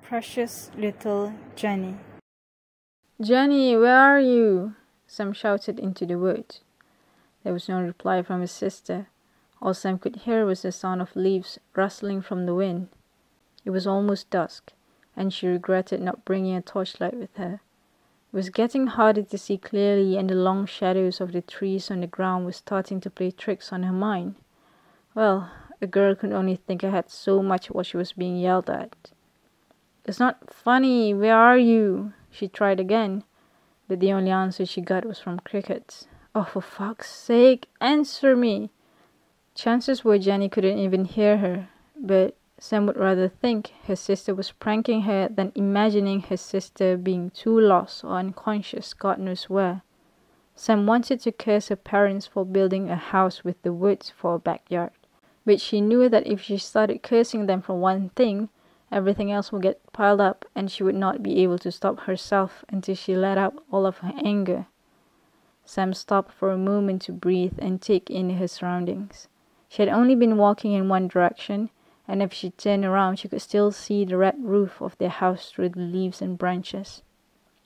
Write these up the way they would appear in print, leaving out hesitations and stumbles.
Precious little Jenny. "Jenny, where are you?" Sam shouted into the woods. There was no reply from his sister. All Sam could hear was the sound of leaves rustling from the wind. It was almost dusk, and she regretted not bringing a torchlight with her. It was getting harder to see clearly, and the long shadows of the trees on the ground were starting to play tricks on her mind. Well, a girl could only think ahead so much while she was being yelled at. "It's not funny. Where are you?" She tried again, but the only answer she got was from crickets. "Oh, for fuck's sake, answer me!" Chances were Jenny couldn't even hear her, but Sam would rather think her sister was pranking her than imagining her sister being too lost or unconscious God knows where. Sam wanted to curse her parents for building a house with the woods for a backyard, but she knew that if she started cursing them for one thing, everything else would get piled up and she would not be able to stop herself until she let out all of her anger. Sam stopped for a moment to breathe and take in her surroundings. She had only been walking in one direction, and if she turned around she could still see the red roof of their house through the leaves and branches.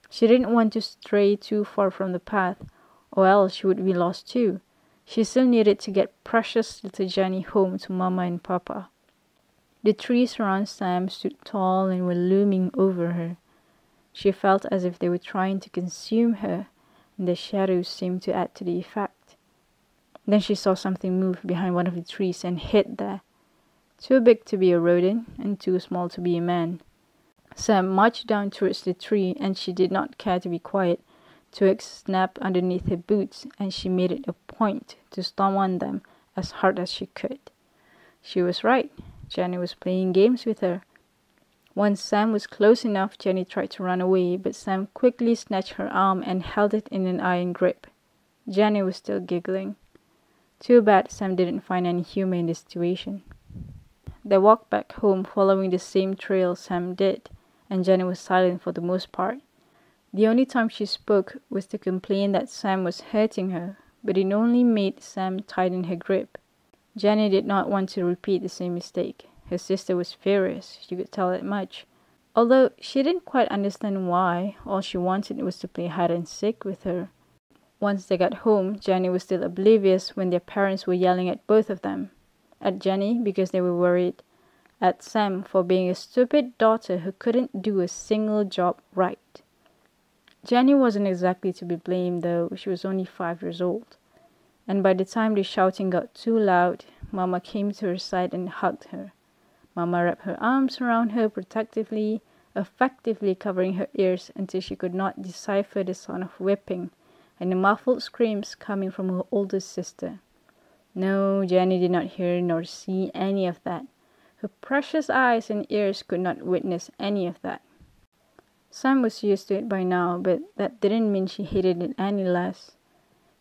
She didn't want to stray too far from the path, or else she would be lost too. She still needed to get precious little Jenny home to Mama and Papa. The trees around Sam stood tall and were looming over her. She felt as if they were trying to consume her, and the shadows seemed to add to the effect. Then she saw something move behind one of the trees and hid there. Too big to be a rodent, and too small to be a man. Sam marched down towards the tree, and she did not care to be quiet. Twigs snapped underneath her boots, and she made it a point to stomp on them as hard as she could. She was right. Jenny was playing games with her. Once Sam was close enough, Jenny tried to run away, but Sam quickly snatched her arm and held it in an iron grip. Jenny was still giggling. Too bad Sam didn't find any humor in the situation. They walked back home following the same trail Sam did, and Jenny was silent for the most part. The only time she spoke was to complain that Sam was hurting her, but it only made Sam tighten her grip. Jenny did not want to repeat the same mistake. Her sister was furious, she could tell that much. Although she didn't quite understand why, all she wanted was to play hide and seek with her. Once they got home, Jenny was still oblivious when their parents were yelling at both of them. At Jenny because they were worried. At Sam for being a stupid daughter who couldn't do a single job right. Jenny wasn't exactly to be blamed though, she was only 5 years old. And by the time the shouting got too loud, Mama came to her side and hugged her. Mama wrapped her arms around her protectively, effectively covering her ears until she could not decipher the sound of whipping and the muffled screams coming from her older sister. No, Jenny did not hear nor see any of that. Her precious eyes and ears could not witness any of that. Sam was used to it by now, but that didn't mean she hated it any less.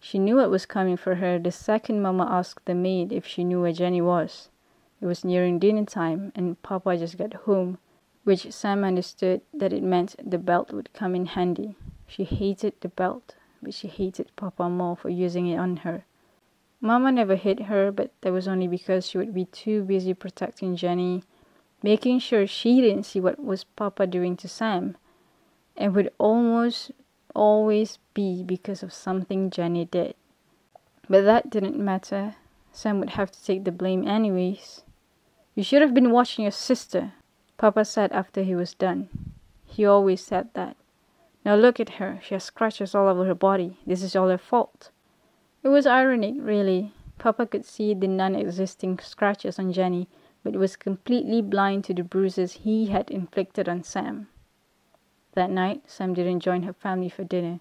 She knew what was coming for her the second Mama asked the maid if she knew where Jenny was. It was nearing dinner time, and Papa just got home, which Sam understood that it meant the belt would come in handy. She hated the belt, but she hated Papa more for using it on her. Mama never hit her, but that was only because she would be too busy protecting Jenny, making sure she didn't see what was Papa doing to Sam, and would almost always be because of something Jenny did. But that didn't matter. Sam would have to take the blame anyways. "You should have been watching your sister," Papa said after he was done. He always said that. "Now look at her. She has scratches all over her body. This is all her fault." It was ironic, really. Papa could see the non-existing scratches on Jenny, but was completely blind to the bruises he had inflicted on Sam. That night, Sam didn't join her family for dinner.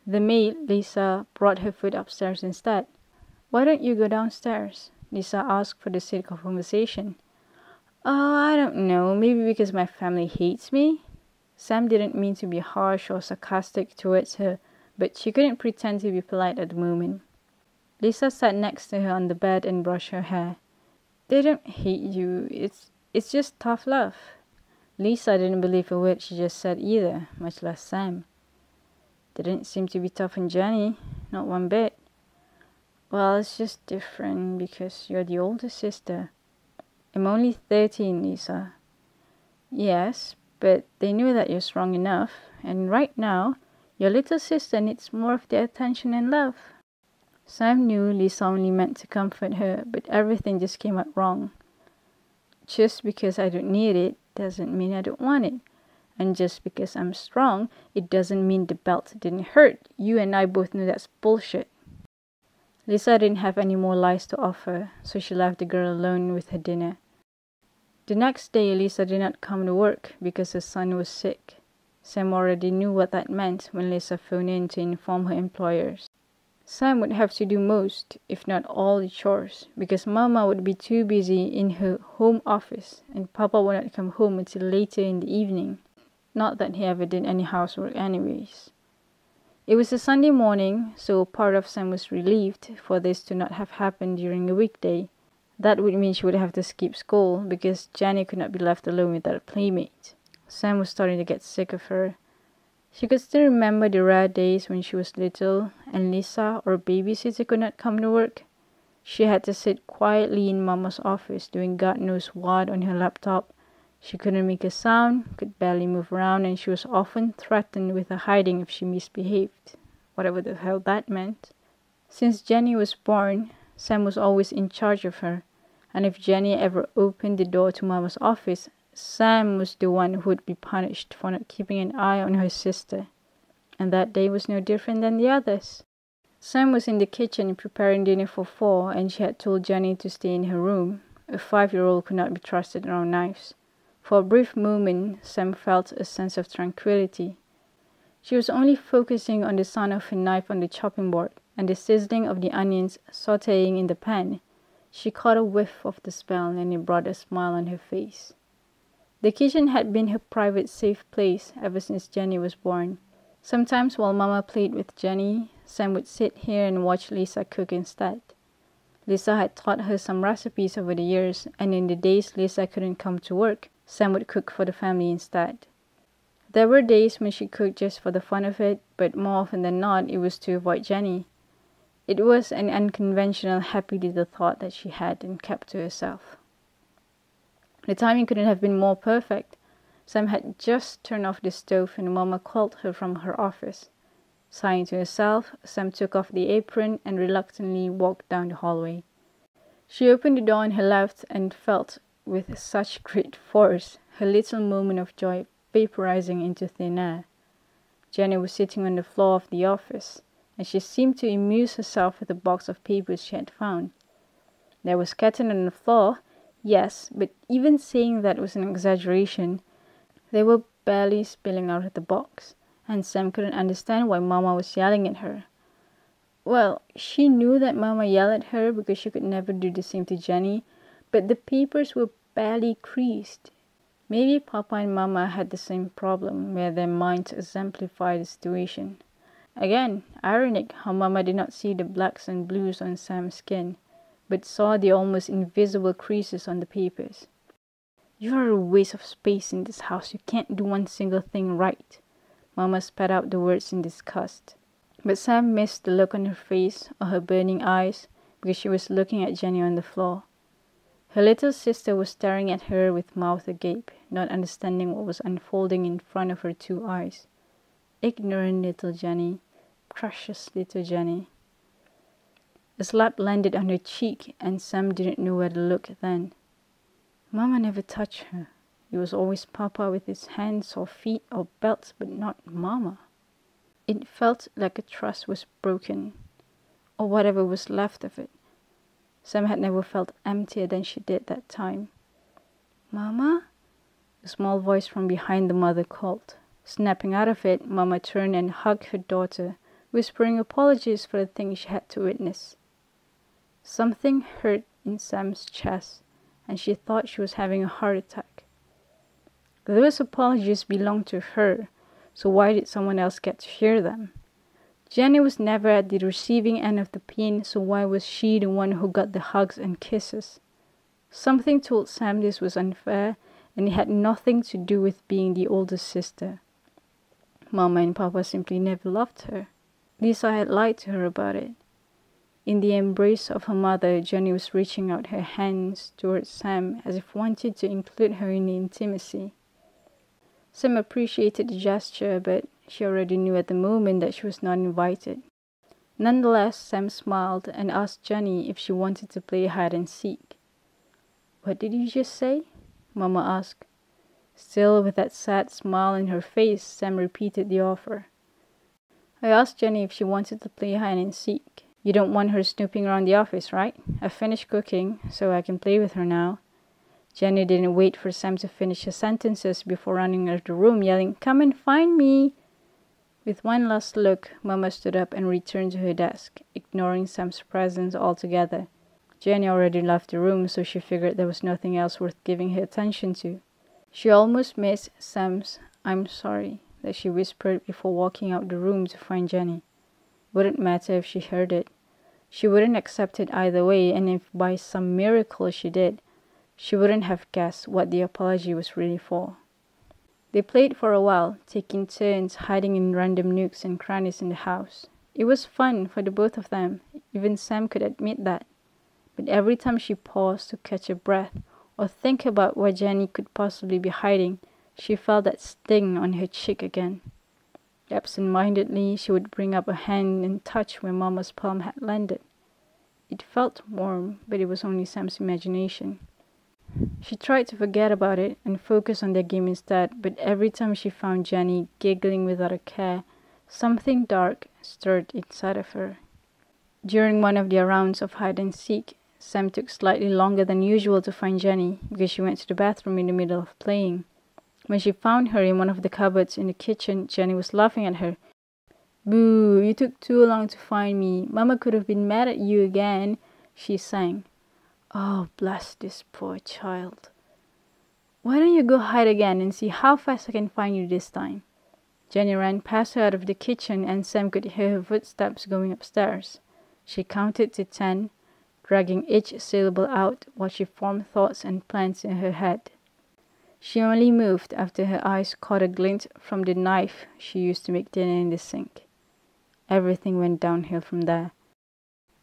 The maid, Lisa, brought her food upstairs instead. "Why don't you go downstairs?" Lisa asked for the sake of conversation. "Oh, I don't know. Maybe because my family hates me?" Sam didn't mean to be harsh or sarcastic towards her, but she couldn't pretend to be polite at the moment. Lisa sat next to her on the bed and brushed her hair. "They don't hate you. It's just tough love." Lisa didn't believe a word she just said either, much less Sam. "Didn't seem to be tough on Jenny, not one bit." "Well, it's just different because you're the older sister." "I'm only 13, Lisa." "Yes, but they knew that you're strong enough, and right now, your little sister needs more of their attention and love. Sam knew Lisa only meant to comfort her, but everything just came out wrong. Just because I don't need it doesn't mean I don't want it. And just because I'm strong, it doesn't mean the belt didn't hurt. You and I both knew that's bullshit. Lisa didn't have any more lies to offer, so she left the girl alone with her dinner. The next day, Lisa did not come to work because her son was sick. Sam already knew what that meant when Lisa phoned in to inform her employers. Sam would have to do most, if not all, the chores because Mama would be too busy in her home office and Papa would not come home until later in the evening. Not that he ever did any housework anyways. It was a Sunday morning, so part of Sam was relieved for this to not have happened during a weekday. That would mean she would have to skip school because Jenny could not be left alone without a playmate. Sam was starting to get sick of her. She could still remember the rare days when she was little and Lisa or babysitter could not come to work. She had to sit quietly in Mama's office doing God knows what on her laptop. She couldn't make a sound, could barely move around, and she was often threatened with a hiding if she misbehaved, whatever the hell that meant. Since Jenny was born, Sam was always in charge of her, and if Jenny ever opened the door to Mama's office, Sam was the one who would be punished for not keeping an eye on her sister. And that day was no different than the others. Sam was in the kitchen preparing dinner for 4 and she had told Jenny to stay in her room. A 5-year-old could not be trusted around knives. For a brief moment, Sam felt a sense of tranquility. She was only focusing on the sound of her knife on the chopping board and the sizzling of the onions sautéing in the pan. She caught a whiff of the smell and it brought a smile on her face. The kitchen had been her private safe place ever since Jenny was born. Sometimes while Mama played with Jenny, Sam would sit here and watch Lisa cook instead. Lisa had taught her some recipes over the years, and in the days Lisa couldn't come to work, Sam would cook for the family instead. There were days when she cooked just for the fun of it, but more often than not, it was to avoid Jenny. It was an unconventional, happy little thought that she had and kept to herself. The timing couldn't have been more perfect. Sam had just turned off the stove and Mama called her from her office. Sighing to herself, Sam took off the apron and reluctantly walked down the hallway. She opened the door on her left and felt, with such great force, her little moment of joy vaporizing into thin air. Jenny was sitting on the floor of the office, and she seemed to amuse herself with a box of papers she had found. There was cotton on the floor, yes, but even saying that was an exaggeration. They were barely spilling out of the box, and Sam couldn't understand why Mama was yelling at her. Well, she knew that Mama yelled at her because she could never do the same to Jenny, but the papers were barely creased. Maybe Papa and Mama had the same problem, where their minds exemplified the situation. Again, ironic how Mama did not see the blacks and blues on Sam's skin, but saw the almost invisible creases on the papers. "You are a waste of space in this house. You can't do one single thing right." Mama spat out the words in disgust. But Sam missed the look on her face or her burning eyes because she was looking at Jenny on the floor. Her little sister was staring at her with mouth agape, not understanding what was unfolding in front of her 2 eyes. Ignorant little Jenny. Precious little Jenny. A slap landed on her cheek and Sam didn't know where to look then. Mama never touched her. It was always Papa with his hands or feet or belts, but not Mama. It felt like a trust was broken, or whatever was left of it. Sam had never felt emptier than she did that time. "Mama?" A small voice from behind the mother called. Snapping out of it, Mama turned and hugged her daughter, whispering apologies for the things she had to witness. Something hurt in Sam's chest, and she thought she was having a heart attack. Those apologies belonged to her, so why did someone else get to hear them? Jenny was never at the receiving end of the pain, so why was she the one who got the hugs and kisses? Something told Sam this was unfair, and it had nothing to do with being the older sister. Mama and Papa simply never loved her. Lisa had lied to her about it. In the embrace of her mother, Jenny was reaching out her hands towards Sam as if wanting to include her in the intimacy. Sam appreciated the gesture, but she already knew at the moment that she was not invited. Nonetheless, Sam smiled and asked Jenny if she wanted to play hide and seek. "What did you just say?" Mama asked. Still with that sad smile on her face, Sam repeated the offer. "I asked Jenny if she wanted to play hide and seek. You don't want her snooping around the office, right? I've finished cooking, so I can play with her now." Jenny didn't wait for Sam to finish his sentences before running out of the room, yelling, "Come and find me!" With one last look, Mama stood up and returned to her desk, ignoring Sam's presence altogether. Jenny already left the room, so she figured there was nothing else worth giving her attention to. She almost missed Sam's "I'm sorry" that she whispered before walking out the room to find Jenny. Wouldn't matter if she heard it. She wouldn't accept it either way, and if by some miracle she did, she wouldn't have guessed what the apology was really for. They played for a while, taking turns hiding in random nooks and crannies in the house. It was fun for the both of them, even Sam could admit that. But every time she paused to catch a breath or think about where Jenny could possibly be hiding, she felt that sting on her cheek again. Absent-mindedly, she would bring up a hand and touch where Mama's palm had landed. It felt warm, but it was only Sam's imagination. She tried to forget about it and focus on their game instead, but every time she found Jenny giggling without a care, something dark stirred inside of her. During one of their rounds of hide and seek, Sam took slightly longer than usual to find Jenny because she went to the bathroom in the middle of playing. When she found her in one of the cupboards in the kitchen, Jenny was laughing at her. "Boo, you took too long to find me. Mama could have been mad at you again," she sang. "Oh, bless this poor child. Why don't you go hide again and see how fast I can find you this time?" Jenny ran past her out of the kitchen, and Sam could hear her footsteps going upstairs. She counted to 10, dragging each syllable out while she formed thoughts and plans in her head. She only moved after her eyes caught a glint from the knife she used to make dinner in the sink. Everything went downhill from there.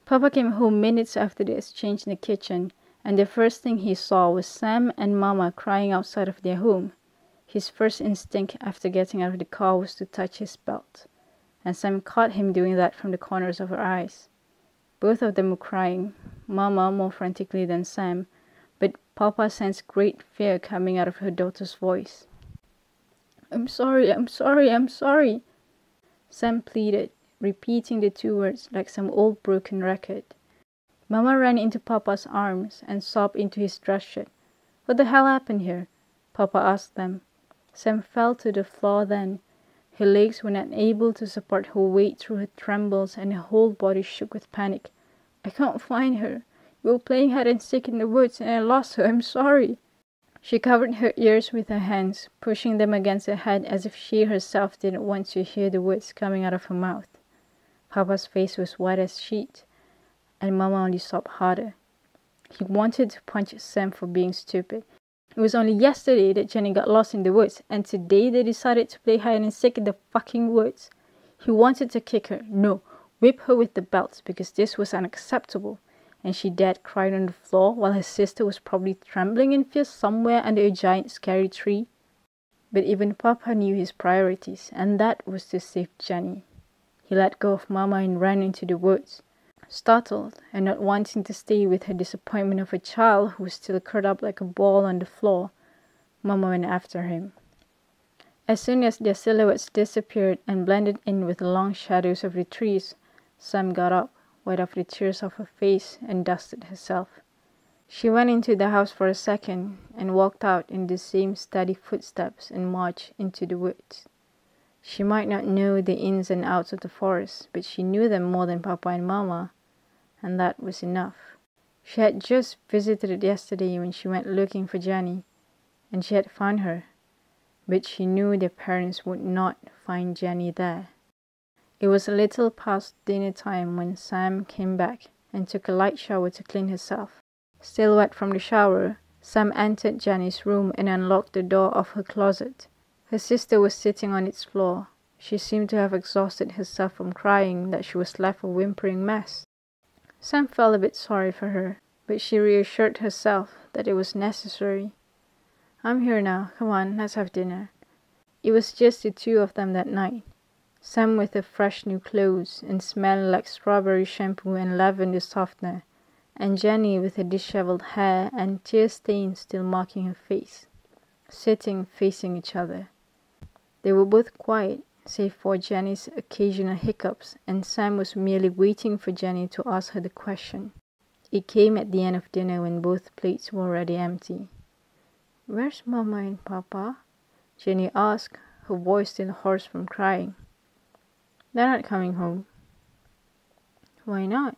Papa came home minutes after the exchange in the kitchen, and the first thing he saw was Sam and Mama crying outside of their home. His first instinct after getting out of the car was to touch his belt, and Sam caught him doing that from the corners of her eyes. Both of them were crying, Mama more frantically than Sam, but Papa sensed great fear coming out of her daughter's voice. I'm sorry, I'm sorry," Sam pleaded, repeating the two words like some old broken record. Mama ran into Papa's arms and sobbed into his dress shirt. "What the hell happened here?" Papa asked them. Sam fell to the floor then. Her legs were not able to support her weight through her trembles, and her whole body shook with panic. "I can't find her. We were playing hide and seek in the woods and I lost her. I'm sorry." She covered her ears with her hands, pushing them against her head as if she herself didn't want to hear the words coming out of her mouth. Papa's face was white as sheet, and Mama only sobbed harder. He wanted to punch Sam for being stupid. It was only yesterday that Jenny got lost in the woods, and today they decided to play hide and seek in the fucking woods. He wanted to kick her, no, whip her with the belt, because this was unacceptable. And she dead cried on the floor while her sister was probably trembling in fear somewhere under a giant scary tree. But even Papa knew his priorities, and that was to save Jenny. He let go of Mama and ran into the woods. Startled and not wanting to stay with her disappointment of a child who was still curled up like a ball on the floor, Mama went after him. As soon as their silhouettes disappeared and blended in with the long shadows of the trees, Sam got up, wiped off the tears off her face, and dusted herself. She went into the house for a second and walked out in the same steady footsteps and marched into the woods. She might not know the ins and outs of the forest, but she knew them more than Papa and Mama, and that was enough. She had just visited it yesterday when she went looking for Jenny, and she had found her, but she knew their parents would not find Jenny there. It was a little past dinner time when Sam came back and took a light shower to clean herself. Still wet from the shower, Sam entered Jenny's room and unlocked the door of her closet. Her sister was sitting on its floor. She seemed to have exhausted herself from crying that she was left a whimpering mess. Sam felt a bit sorry for her, but she reassured herself that it was necessary. "I'm here now. Come on, let's have dinner." It was just the two of them that night. Sam with her fresh new clothes and smelling like strawberry shampoo and lavender softener, and Jenny with her disheveled hair and tear stains still marking her face, sitting facing each other. They were both quiet, save for Jenny's occasional hiccups, and Sam was merely waiting for Jenny to ask her the question. It came at the end of dinner when both plates were already empty. "Where's Mama and Papa?" Jenny asked, her voice still hoarse from crying. "They're not coming home." "Why not?"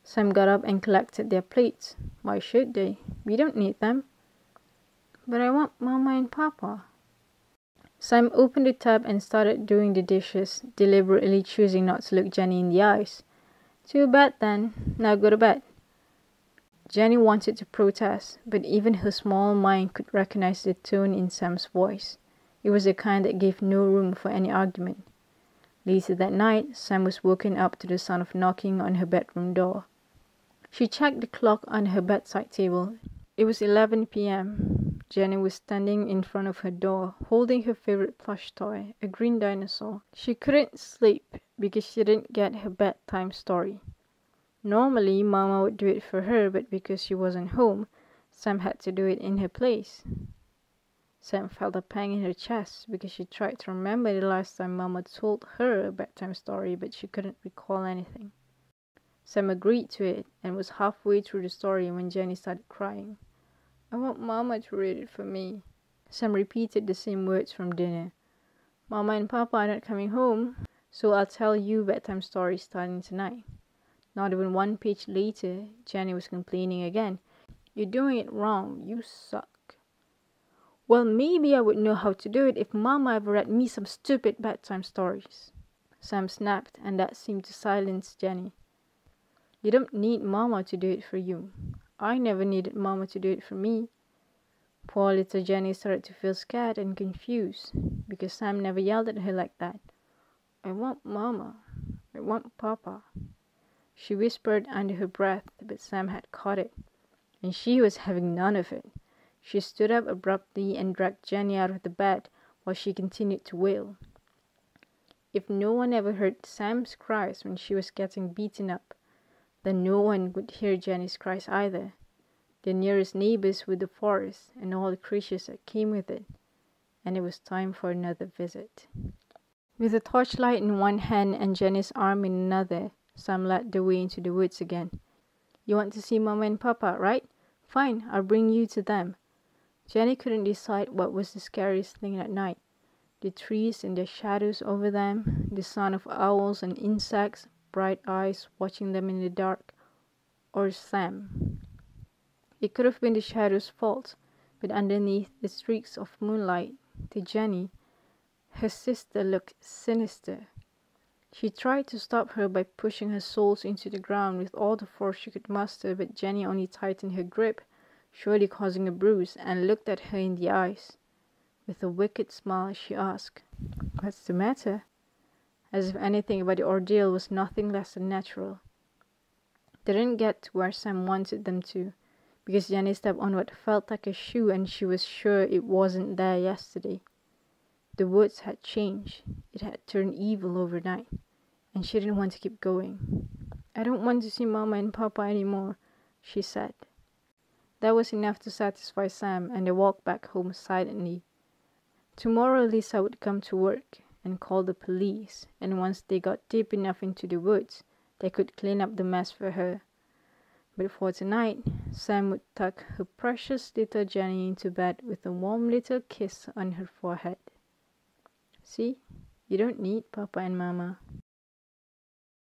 Sam got up and collected their plates. "Why should they? We don't need them." "But I want Mama and Papa." Sam opened the tub and started doing the dishes, deliberately choosing not to look Jenny in the eyes. "Too bad then. Now go to bed." Jenny wanted to protest, but even her small mind could recognize the tone in Sam's voice. It was the kind that gave no room for any argument. Later that night, Sam was woken up to the sound of knocking on her bedroom door. She checked the clock on her bedside table. It was 11 p.m. Jenny was standing in front of her door, holding her favorite plush toy, a green dinosaur. She couldn't sleep because she didn't get her bedtime story. Normally, Mama would do it for her, but because she wasn't home, Sam had to do it in her place. Sam felt a pang in her chest because she tried to remember the last time Mama told her a bedtime story, but she couldn't recall anything. Sam agreed to it and was halfway through the story when Jenny started crying. "I want Mama to read it for me." Sam repeated the same words from dinner. "Mama and Papa are not coming home, so I'll tell you bedtime stories starting tonight." Not even one page later, Jenny was complaining again. "You're doing it wrong. You suck." "Well, maybe I would know how to do it if Mama ever read me some stupid bedtime stories." Sam snapped, and that seemed to silence Jenny. "You don't need Mama to do it for you. I never needed Mama to do it for me." Poor little Jenny started to feel scared and confused, because Sam never yelled at her like that. "I want Mama. I want Papa." She whispered under her breath, but Sam had caught it, and she was having none of it. She stood up abruptly and dragged Jenny out of the bed while she continued to wail. If no one ever heard Sam's cries when she was getting beaten up, then no one would hear Jenny's cries either. The nearest neighbors were the forest and all the creatures that came with it, and it was time for another visit. With a torchlight in one hand and Jenny's arm in another, Sam led the way into the woods again. "You want to see Mama and Papa, right? Fine, I'll bring you to them." Jenny couldn't decide what was the scariest thing at night. The trees and their shadows over them, the sound of owls and insects, bright eyes watching them in the dark, or Sam. It could have been the shadow's fault, but underneath the streaks of moonlight, to Jenny, her sister looked sinister. She tried to stop her by pushing her soles into the ground with all the force she could muster, but Jenny only tightened her grip, surely causing a bruise, and looked at her in the eyes. With a wicked smile, she asked, "What's the matter?" As if anything about the ordeal was nothing less than natural. They didn't get to where Sam wanted them to, because Jenny stepped on what felt like a shoe and she was sure it wasn't there yesterday. The woods had changed. It had turned evil overnight, and she didn't want to keep going. "I don't want to see Mama and Papa anymore," she said. That was enough to satisfy Sam, and they walked back home silently. Tomorrow Lisa would come to work and call the police, and once they got deep enough into the woods, they could clean up the mess for her. But for tonight, Sam would tuck her precious little Jenny into bed with a warm little kiss on her forehead. "See, you don't need Papa and Mama."